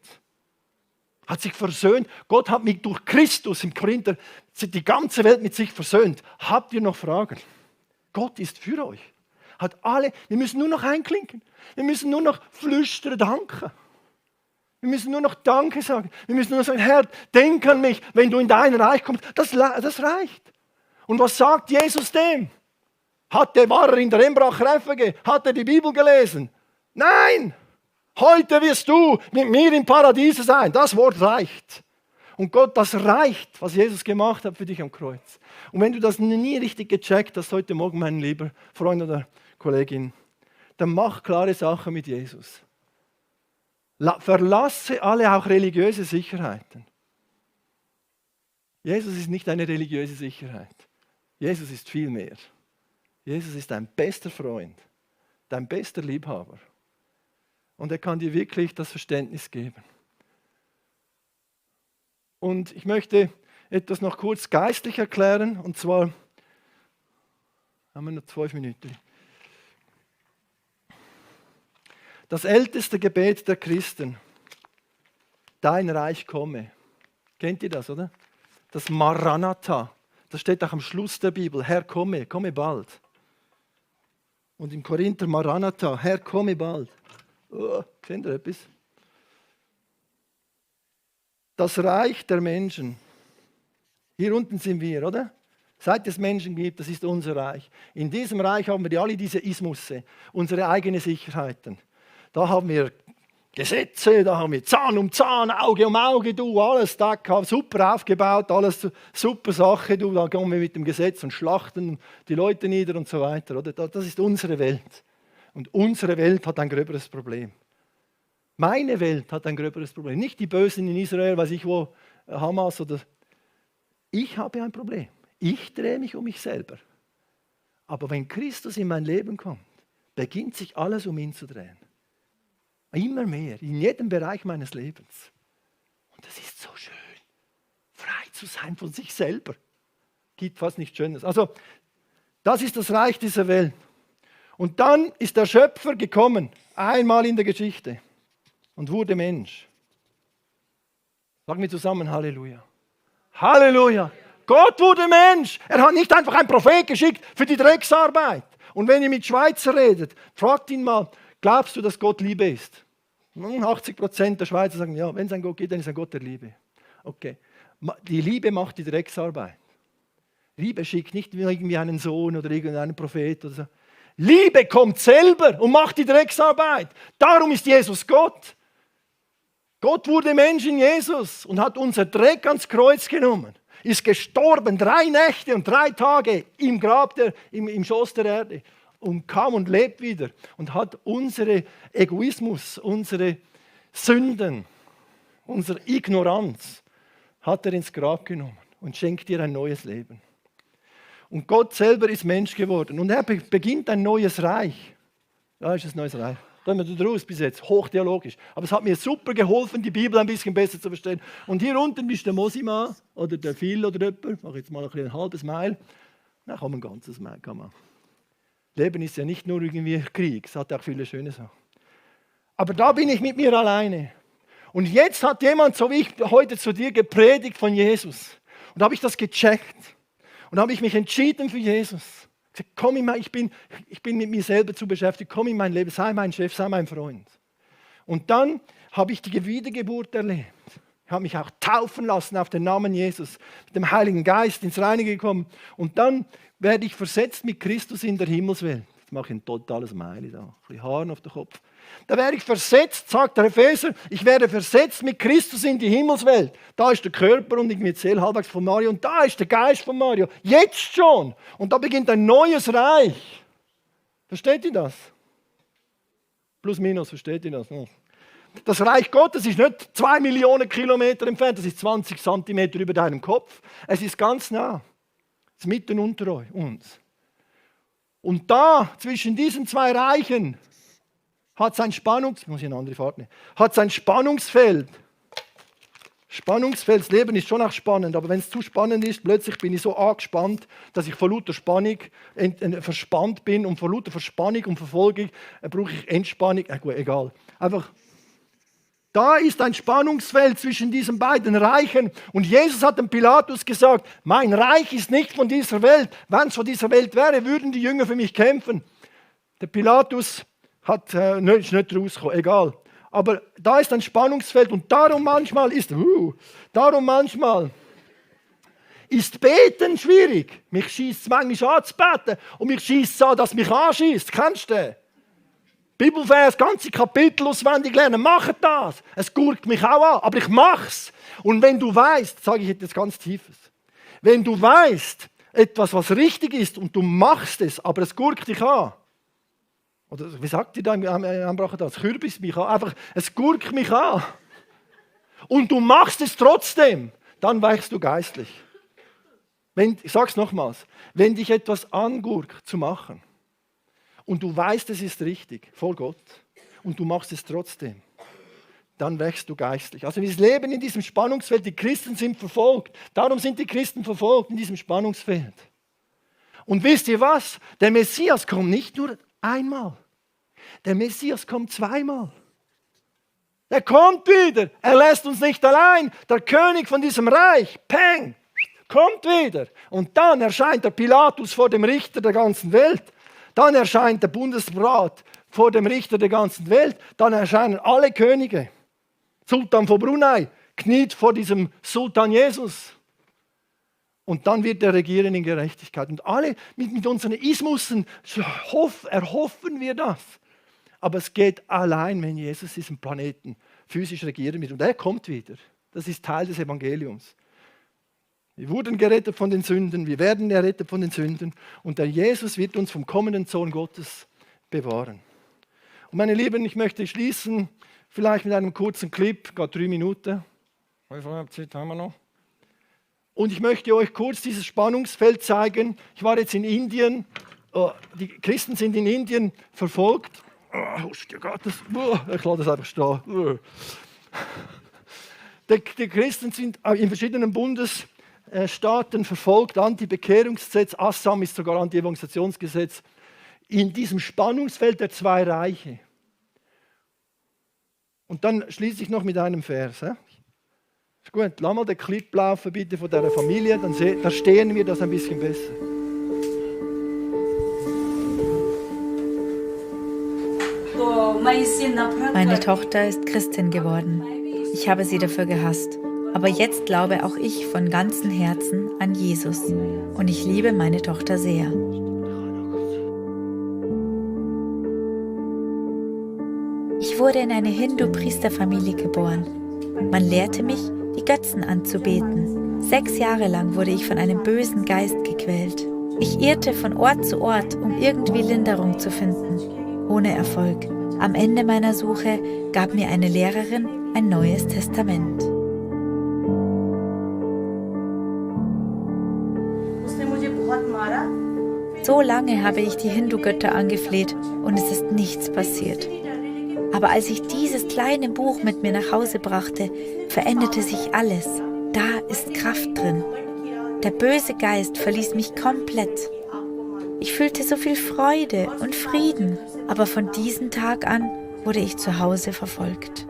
Hat sich versöhnt. Gott hat mich durch Christus im Korinther die ganze Welt mit sich versöhnt. Habt ihr noch Fragen? Gott ist für euch. Hat alle, wir müssen nur noch einklinken. Wir müssen nur noch flüstern, danken. Wir müssen nur noch Danke sagen. Wir müssen nur noch sagen, Herr, denk an mich, wenn du in dein Reich kommst. Das reicht. Und was sagt Jesus dem? War er in der Embracher FG? Hat er die Bibel gelesen? Nein! Heute wirst du mit mir im Paradies sein. Das Wort reicht. Und Gott, das reicht, was Jesus gemacht hat für dich am Kreuz. Und wenn du das nie richtig gecheckt hast, heute Morgen, mein lieber Freund oder Kollegin, dann mach klare Sachen mit Jesus. Verlasse alle auch religiöse Sicherheiten. Jesus ist nicht eine religiöse Sicherheit. Jesus ist viel mehr. Jesus ist dein bester Freund, dein bester Liebhaber. Und er kann dir wirklich das Verständnis geben. Und ich möchte etwas noch kurz geistlich erklären. Und zwar, haben wir noch 12 Minuten. Das älteste Gebet der Christen, dein Reich komme. Kennt ihr das, oder? Das Maranatha, das steht auch am Schluss der Bibel. Herr, komme bald. Und im Korinther Maranatha, Herr, komme bald. Oh, kennt ihr etwas? Das Reich der Menschen. Hier unten sind wir, oder? Seit es Menschen gibt, das ist unser Reich. In diesem Reich haben wir alle diese Ismusse, unsere eigenen Sicherheiten. Da haben wir Gesetze, da haben wir Zahn um Zahn, Auge um Auge, du, alles da, super aufgebaut, alles super Sache, du, da kommen wir mit dem Gesetz und schlachten die Leute nieder und so weiter. Oder? Das ist unsere Welt. Und unsere Welt hat ein gröberes Problem. Meine Welt hat ein gröberes Problem. Nicht die Bösen in Israel, weiß ich wo, Hamas oder... Ich habe ein Problem. Ich drehe mich um mich selber. Aber wenn Christus in mein Leben kommt, beginnt sich alles um ihn zu drehen. Immer mehr, in jedem Bereich meines Lebens. Und es ist so schön, frei zu sein von sich selber. Gibt fast nichts Schönes. Also, das ist das Reich dieser Welt. Und dann ist der Schöpfer gekommen, einmal in der Geschichte, und wurde Mensch. Sagen wir zusammen Halleluja. Halleluja. Gott wurde Mensch. Er hat nicht einfach einen Prophet geschickt für die Drecksarbeit. Und wenn ihr mit Schweizer redet, fragt ihn mal, glaubst du, dass Gott Liebe ist? 80% der Schweizer sagen, ja, wenn es einen Gott gibt, dann ist ein Gott der Liebe. Okay. Die Liebe macht die Drecksarbeit. Liebe schickt nicht irgendwie einen Sohn oder irgendeinen Prophet oder so. Liebe kommt selber und macht die Drecksarbeit. Darum ist Jesus Gott. Gott wurde Mensch in Jesus und hat unser Dreck ans Kreuz genommen. Ist gestorben, 3 Nächte und 3 Tage im Grab, im Schoß der Erde. Und kam und lebt wieder und hat unsere Egoismus, unsere Sünden, unsere Ignoranz, hat er ins Grab genommen und schenkt dir ein neues Leben. Und Gott selber ist Mensch geworden und er beginnt ein neues Reich. Da ist ein neues Reich. Da haben wir draus bis jetzt, hochtheologisch. Aber es hat mir super geholfen, die Bibel ein bisschen besser zu verstehen. Und hier unten ist der Mosima oder der Phil oder jemand. Ich mache jetzt mal ein halbes Mile. Dann kann man ein ganzes Mile. Kann man. Leben ist ja nicht nur irgendwie Krieg, es hat auch viele schöne Sachen. Aber da bin ich mit mir alleine. Und jetzt hat jemand, so wie ich heute zu dir, gepredigt von Jesus. Und da habe ich das gecheckt. Und da habe ich mich entschieden für Jesus. Ich habe gesagt, komm ich bin mit mir selber zu beschäftigt, komm in mein Leben, sei mein Chef, sei mein Freund. Und dann habe ich die Wiedergeburt erlebt. Ich habe mich auch taufen lassen auf den Namen Jesus, mit dem Heiligen Geist ins Reine gekommen. Und dann werde ich versetzt mit Christus in der Himmelswelt. Jetzt mache ich ein totales Meile da, ein bisschen Haaren auf den Kopf. Da werde ich versetzt, sagt der Epheser, ich werde versetzt mit Christus in die Himmelswelt. Da ist der Körper und ich erzähle halbwegs von Mario und da ist der Geist von Mario. Jetzt schon. Und da beginnt ein neues Reich. Versteht ihr das? Plus minus, versteht ihr das? Das Reich Gottes ist nicht 2 Millionen Kilometer entfernt, das ist 20 Zentimeter über deinem Kopf. Es ist ganz nah. Es ist mitten unter uns. Und da, zwischen diesen 2 Reichen, hat sein hat sein Spannungsfeld. Das Leben ist schon auch spannend, aber wenn es zu spannend ist, plötzlich bin ich so angespannt, dass ich vor lauter Spannung verspannt bin und vor lauter Verspannung und Verfolgung brauche ich Entspannung. Gut, egal. Einfach Da ist ein Spannungsfeld zwischen diesen beiden Reichen. Und Jesus hat dem Pilatus gesagt, mein Reich ist nicht von dieser Welt. Wenn es von dieser Welt wäre, würden die Jünger für mich kämpfen. Der Pilatus ist nicht rausgekommen, egal. Aber da ist ein Spannungsfeld und darum manchmal ist Beten schwierig. Mich schießt es manchmal an zu beten und mich schießt es an, dass mich anschießt. Kennst du den? Bibelvers, ganze Kapitel auswendig lernen, macht das. Es gurkt mich auch an, aber ich mach's. Und wenn du weißt, sage ich jetzt ganz Tiefes, wenn du weißt, etwas, was richtig ist und du machst es, aber es gurkt dich an, oder wie sagt ihr da im Ambrachen das? Kürbis mich an, einfach, es gurkt mich an. Und du machst es trotzdem, dann weichst du geistlich. Ich sage es nochmals, wenn dich etwas angurkt zu machen, und du weißt, es ist richtig vor Gott und du machst es trotzdem, dann wächst du geistlich. Also wir leben in diesem Spannungsfeld, die Christen sind verfolgt. Darum sind die Christen verfolgt in diesem Spannungsfeld. Und wisst ihr was? Der Messias kommt nicht nur einmal, der Messias kommt zweimal. Er kommt wieder, er lässt uns nicht allein. Der König von diesem Reich, Peng, kommt wieder. Und dann erscheint der Pilatus vor dem Richter der ganzen Welt. Dann erscheint der Bundesrat vor dem Richter der ganzen Welt. Dann erscheinen alle Könige. Sultan von Brunei kniet vor diesem Sultan Jesus. Und dann wird er regieren in Gerechtigkeit. Und alle mit unseren Ismussen erhoffen wir das. Aber es geht allein, wenn Jesus diesen Planeten physisch regieren wird. Und er kommt wieder. Das ist Teil des Evangeliums. Wir wurden gerettet von den Sünden, wir werden errettet von den Sünden und der Jesus wird uns vom kommenden Sohn Gottes bewahren. Und meine Lieben, ich möchte schließen, vielleicht mit einem kurzen Clip, gerade 3 Minuten. Wie viel Zeit haben wir noch? Und ich möchte euch kurz dieses Spannungsfeld zeigen. Ich war jetzt in Indien, die Christen sind in Indien verfolgt. Ich lasse das einfach stehen. Die Christen sind in verschiedenen Bundesstaaten verfolgt, Anti-Bekehrungsgesetz, Assam ist sogar Anti-Evangelisationsgesetz, in diesem Spannungsfeld der 2 Reiche. Und dann schließe ich noch mit einem Vers. Ist gut, lass mal den Clip laufen bitte von dieser Familie, dann verstehen wir das ein bisschen besser. Meine Tochter ist Christin geworden. Ich habe sie dafür gehasst. Aber jetzt glaube auch ich von ganzem Herzen an Jesus. Und ich liebe meine Tochter sehr. Ich wurde in eine Hindu-Priesterfamilie geboren. Man lehrte mich, die Götzen anzubeten. 6 Jahre lang wurde ich von einem bösen Geist gequält. Ich irrte von Ort zu Ort, um irgendwie Linderung zu finden. Ohne Erfolg. Am Ende meiner Suche gab mir eine Lehrerin ein neues Testament. So lange habe ich die Hindu-Götter angefleht und es ist nichts passiert. Aber als ich dieses kleine Buch mit mir nach Hause brachte, veränderte sich alles. Da ist Kraft drin. Der böse Geist verließ mich komplett. Ich fühlte so viel Freude und Frieden, aber von diesem Tag an wurde ich zu Hause verfolgt.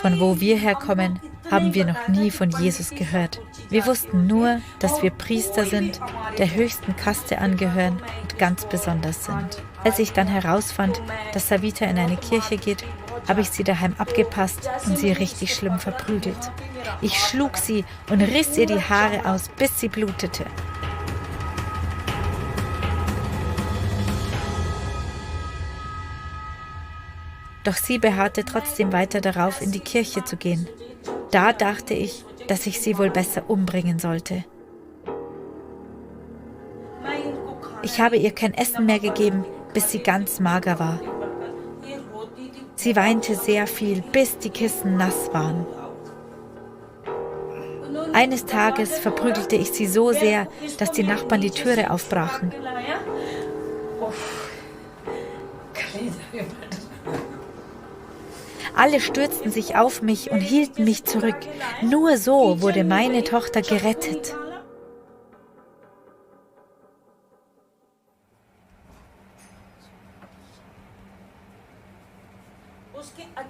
Von wo wir herkommen, haben wir noch nie von Jesus gehört. Wir wussten nur, dass wir Priester sind, der höchsten Kaste angehören und ganz besonders sind. Als ich dann herausfand, dass Savita in eine Kirche geht, habe ich sie daheim abgepasst und sie richtig schlimm verprügelt. Ich schlug sie und riss ihr die Haare aus, bis sie blutete. Doch sie beharrte trotzdem weiter darauf, in die Kirche zu gehen. Da dachte ich, dass ich sie wohl besser umbringen sollte. Ich habe ihr kein Essen mehr gegeben, bis sie ganz mager war. Sie weinte sehr viel, bis die Kissen nass waren. Eines Tages verprügelte ich sie so sehr, dass die Nachbarn die Türe aufbrachen. Alle stürzten sich auf mich und hielten mich zurück. Nur so wurde meine Tochter gerettet.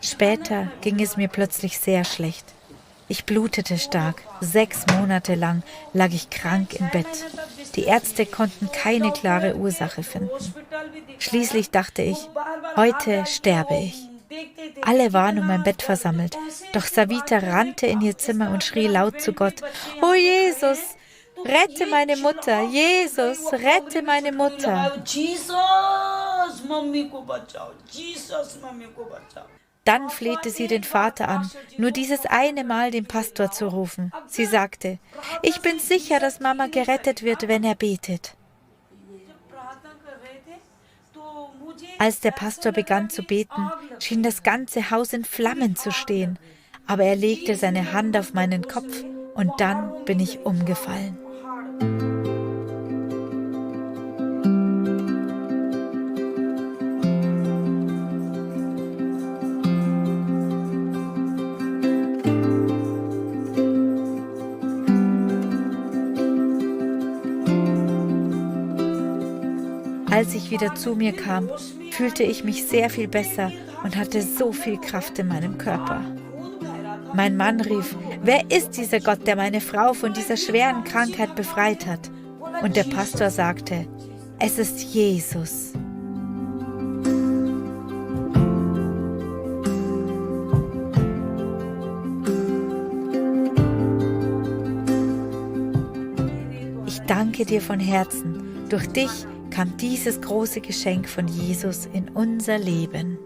Später ging es mir plötzlich sehr schlecht. Ich blutete stark. 6 Monate lang lag ich krank im Bett. Die Ärzte konnten keine klare Ursache finden. Schließlich dachte ich, heute sterbe ich. Alle waren um mein Bett versammelt, doch Savita rannte in ihr Zimmer und schrie laut zu Gott: Oh Jesus, rette meine Mutter! Jesus, rette meine Mutter! Dann flehte sie den Vater an, nur dieses eine Mal den Pastor zu rufen. Sie sagte: Ich bin sicher, dass Mama gerettet wird, wenn er betet. Als der Pastor begann zu beten, schien das ganze Haus in Flammen zu stehen. Aber er legte seine Hand auf meinen Kopf und dann bin ich umgefallen. Als ich wieder zu mir kam, fühlte ich mich sehr viel besser und hatte so viel Kraft in meinem Körper. Mein Mann rief: Wer ist dieser Gott, der meine Frau von dieser schweren Krankheit befreit hat? Und der Pastor sagte: Es ist Jesus. Ich danke dir von Herzen. Durch dich kam dieses große Geschenk von Jesus in unser Leben.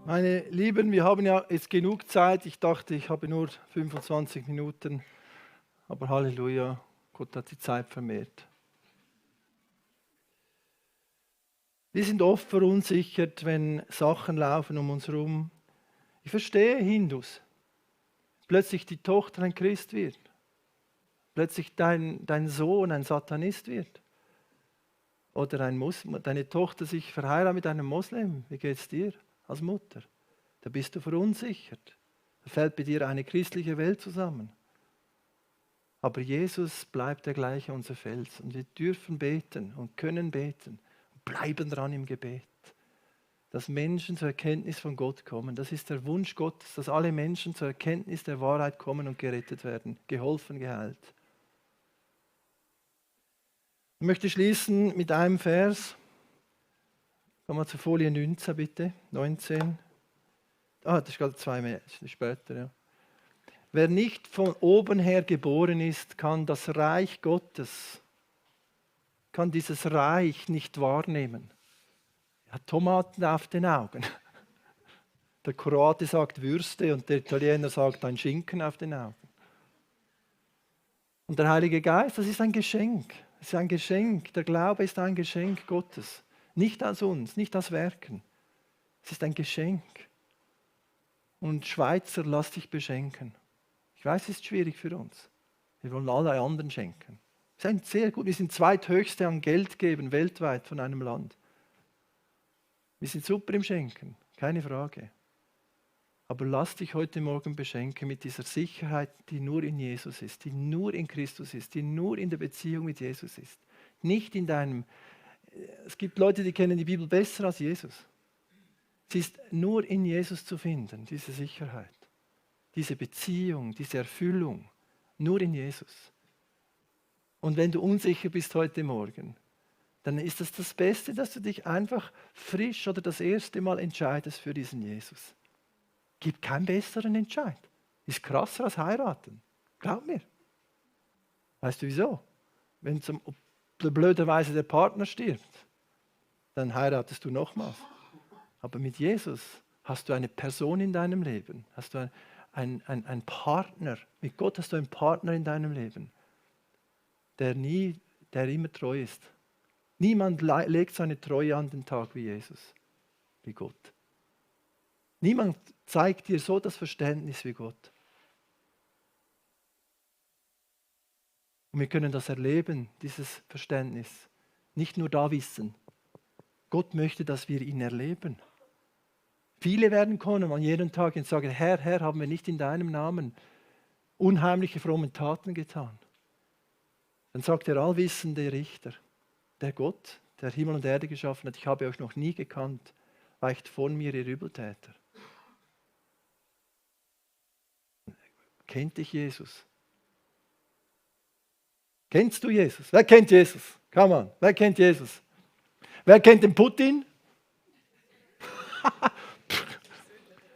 Meine Lieben, wir haben ja jetzt genug Zeit. Ich dachte, ich habe nur 25 Minuten. Aber Halleluja, Gott hat die Zeit vermehrt. Wir sind oft verunsichert, wenn Sachen laufen um uns herum. Ich verstehe Hindus. Plötzlich die Tochter ein Christ wird. Plötzlich dein Sohn ein Satanist wird. Oder deine Tochter sich verheiratet mit einem Moslem. Wie geht es dir als Mutter? Da bist du verunsichert. Da fällt bei dir eine christliche Welt zusammen. Aber Jesus bleibt der gleiche, unser Fels. Und wir dürfen beten und können beten und bleiben dran im Gebet. Dass Menschen zur Erkenntnis von Gott kommen. Das ist der Wunsch Gottes, dass alle Menschen zur Erkenntnis der Wahrheit kommen und gerettet werden, geholfen, geheilt. Ich möchte schließen mit einem Vers. Kommen wir zur Folie 19, bitte. 19. Das ist gerade 2 mehr, das ist später, ja. Wer nicht von oben her geboren ist, kann das Reich Gottes, kann dieses Reich nicht wahrnehmen. Er hat Tomaten auf den Augen. Der Kroate sagt Würste und der Italiener sagt ein Schinken auf den Augen. Und der Heilige Geist, das ist ein Geschenk. Das ist ein Geschenk. Der Glaube ist ein Geschenk Gottes. Nicht aus uns, nicht aus Werken. Es ist ein Geschenk. Und Schweizer, lass dich beschenken. Ich weiß, es ist schwierig für uns. Wir wollen alle anderen schenken. Wir sind sehr gut. Wir sind zweithöchste an Geld geben weltweit von einem Land. Wir sind super im Schenken, keine Frage. Aber lass dich heute Morgen beschenken mit dieser Sicherheit, die nur in Jesus ist, die nur in Christus ist, die nur in der Beziehung mit Jesus ist. Nicht in deinem... Es gibt Leute, die kennen die Bibel besser als Jesus. Sie ist nur in Jesus zu finden, diese Sicherheit. Diese Beziehung, diese Erfüllung, nur in Jesus. Und wenn du unsicher bist heute Morgen, dann ist das Beste, dass du dich einfach frisch oder das erste Mal entscheidest für diesen Jesus. Gibt keinen besseren Entscheid. Ist krasser als heiraten. Glaub mir. Weißt du wieso? Wenn blöderweise der Partner stirbt, dann heiratest du nochmals. Aber mit Jesus hast du eine Person in deinem Leben. Hast du ein Partner. Mit Gott hast du einen Partner in deinem Leben, der immer treu ist. Niemand legt seine Treue an den Tag wie Jesus, wie Gott. Niemand zeigt dir so das Verständnis wie Gott. Und wir können das erleben, dieses Verständnis. Nicht nur da wissen, Gott möchte, dass wir ihn erleben. Viele werden kommen an jedem Tag und sagen, Herr, Herr, haben wir nicht in deinem Namen unheimliche, fromme Taten getan? Dann sagt der allwissende Richter, der Gott, der Himmel und Erde geschaffen hat, ich habe euch noch nie gekannt, weicht von mir, ihr Übeltäter. Kennt dich Jesus? Kennst du Jesus? Wer kennt Jesus? Come on, wer kennt Jesus? Wer kennt den Putin?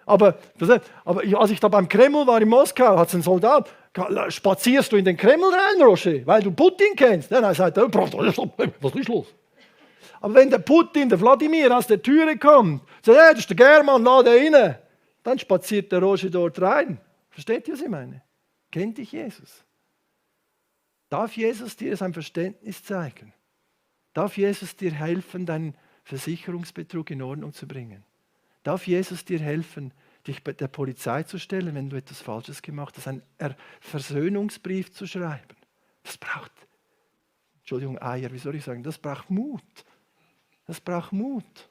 aber als ich da beim Kreml war in Moskau, hat es ein Soldat, spazierst du in den Kreml rein, Roger, weil du Putin kennst? Dann sagt er, was ist los? Aber wenn der Putin, der Wladimir aus der Türe kommt, sagt, hey, das ist der German, lade rein, dann spaziert der Roger dort rein. Versteht ihr, was ich meine? Kennt dich Jesus? Darf Jesus dir sein Verständnis zeigen? Darf Jesus dir helfen, deinen Versicherungsbetrug in Ordnung zu bringen? Darf Jesus dir helfen, dich bei der Polizei zu stellen, wenn du etwas Falsches gemacht hast, einen Versöhnungsbrief zu schreiben? Das braucht, Entschuldigung, Eier, wie soll ich sagen, das braucht Mut. Das braucht Mut.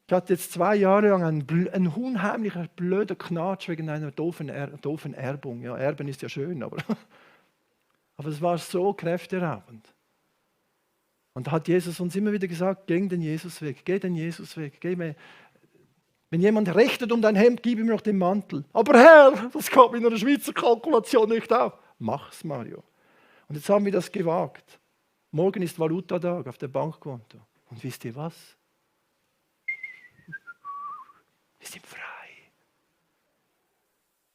Ich hatte jetzt 2 Jahre lang einen unheimlicher, blöder Knatsch wegen einer doofen Erbung. Ja, Erben ist ja schön, aber es war so kräfteraubend. Und da hat Jesus uns immer wieder gesagt, geh den Jesusweg, geh den Jesusweg. Wenn jemand rechnet um dein Hemd, gib ihm noch den Mantel. Aber Herr, das kommt in einer Schweizer Kalkulation nicht auf. Mach's, Mario. Und jetzt haben wir das gewagt. Morgen ist Valutatag auf dem Bankkonto. Und wisst ihr was? Wir sind frei.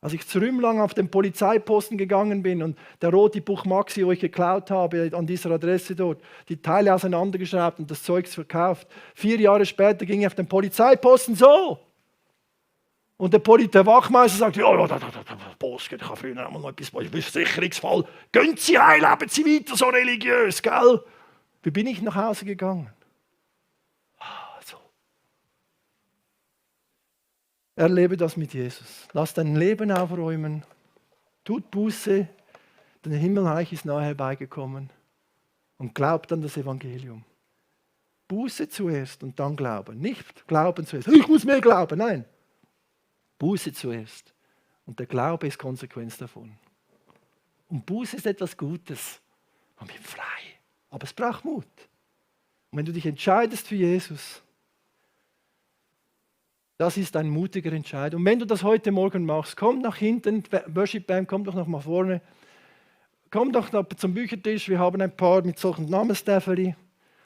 Als ich zu Rümlang auf den Polizeiposten gegangen bin und der rote Buch Maxi euch geklaut habe, an dieser Adresse dort, die Teile auseinandergeschraubt und das Zeugs verkauft. 4 Jahre später ging ich auf den Polizeiposten so. Und der Wachmeister sagt, ja, Boss, ich habe früher einmal noch etwas, Versicherungsfall. Gehen Sie heim, leben Sie weiter so religiös, gell? Wie bin ich nach Hause gegangen? So. Erlebe das mit Jesus. Lass dein Leben aufräumen. Tut Buße, denn der Himmelreich ist nahe herbeigekommen. Und glaubt an das Evangelium. Buße zuerst und dann Glauben. Nicht Glauben zuerst. Ich muss mehr glauben. Nein. Buße zuerst. Und der Glaube ist Konsequenz davon. Und Buße ist etwas Gutes. Man wird frei. Aber es braucht Mut. Und wenn du dich entscheidest für Jesus, das ist ein mutiger Entscheid. Und wenn du das heute Morgen machst, komm nach hinten, Worship Band, komm doch noch mal vorne. Komm doch noch zum Büchertisch, wir haben ein paar mit solchen Namenstäfeli.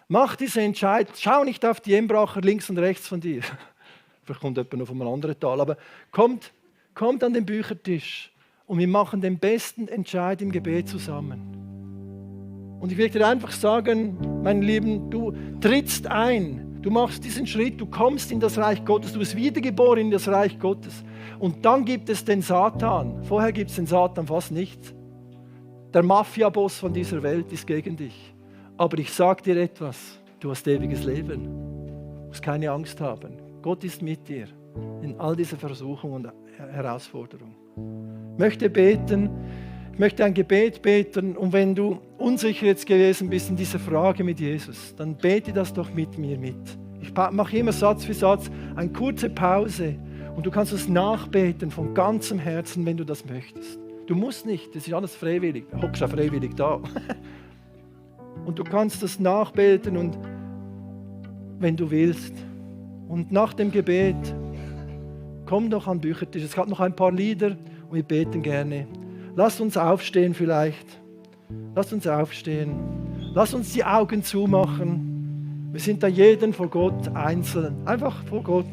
Mach diese Entscheidung. Schau nicht auf die Embracher links und rechts von dir. Vielleicht kommt jemand noch von einem anderen Tal. Aber kommt an den Büchertisch und wir machen den besten Entscheid im Gebet zusammen. Und ich will dir einfach sagen, mein Lieben, du trittst ein. Du machst diesen Schritt, du kommst in das Reich Gottes, du bist wiedergeboren in das Reich Gottes. Und dann gibt es den Satan. Vorher gibt es den Satan fast nicht. Der Mafia-Boss von dieser Welt ist gegen dich. Aber ich sage dir etwas, du hast ewiges Leben. Du musst keine Angst haben. Gott ist mit dir in all dieser Versuchung und Herausforderung. Ich möchte beten, ich möchte ein Gebet beten und wenn du unsicher jetzt gewesen bist in dieser Frage mit Jesus, dann bete das doch mit mir mit. Ich mache immer Satz für Satz eine kurze Pause und du kannst es nachbeten von ganzem Herzen, wenn du das möchtest. Du musst nicht, das ist alles freiwillig, du hockst ja freiwillig da. Und du kannst das nachbeten und wenn du willst. Und nach dem Gebet, komm doch an den Büchertisch. Es gab noch ein paar Lieder und wir beten gerne. Lass uns aufstehen vielleicht. Lass uns aufstehen. Lass uns die Augen zumachen. Wir sind da jeden vor Gott einzeln. Einfach vor Gott.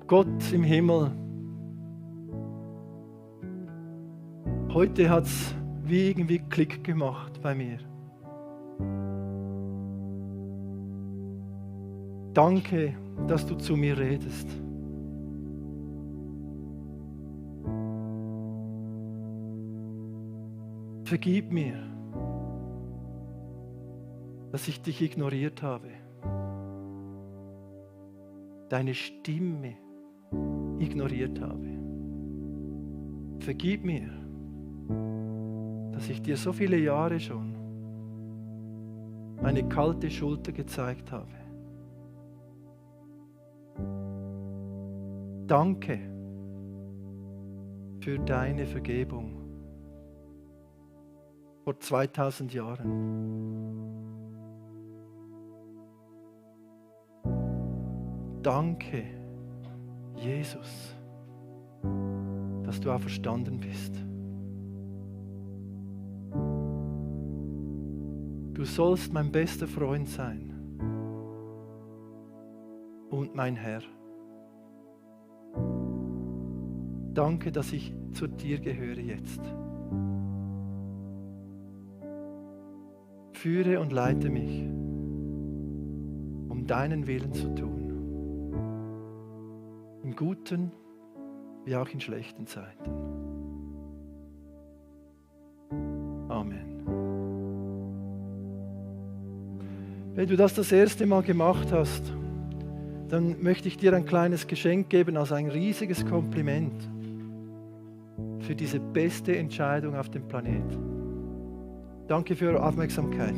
Gott im Himmel. Heute hat es wie irgendwie Klick gemacht bei mir. Danke, dass du zu mir redest. Vergib mir, dass ich dich ignoriert habe. Deine Stimme ignoriert habe. Vergib mir, dass ich dir so viele Jahre schon meine kalte Schulter gezeigt habe. Danke für deine Vergebung vor 2000 Jahren. Danke, Jesus, dass du auferstanden bist. Du sollst mein bester Freund sein und mein Herr. Danke, dass ich zu dir gehöre jetzt. Führe und leite mich, um deinen Willen zu tun. In guten wie auch in schlechten Zeiten. Amen. Wenn du das erste Mal gemacht hast, dann möchte ich dir ein kleines Geschenk geben als ein riesiges Kompliment für diese beste Entscheidung auf dem Planeten. Danke für eure Aufmerksamkeit.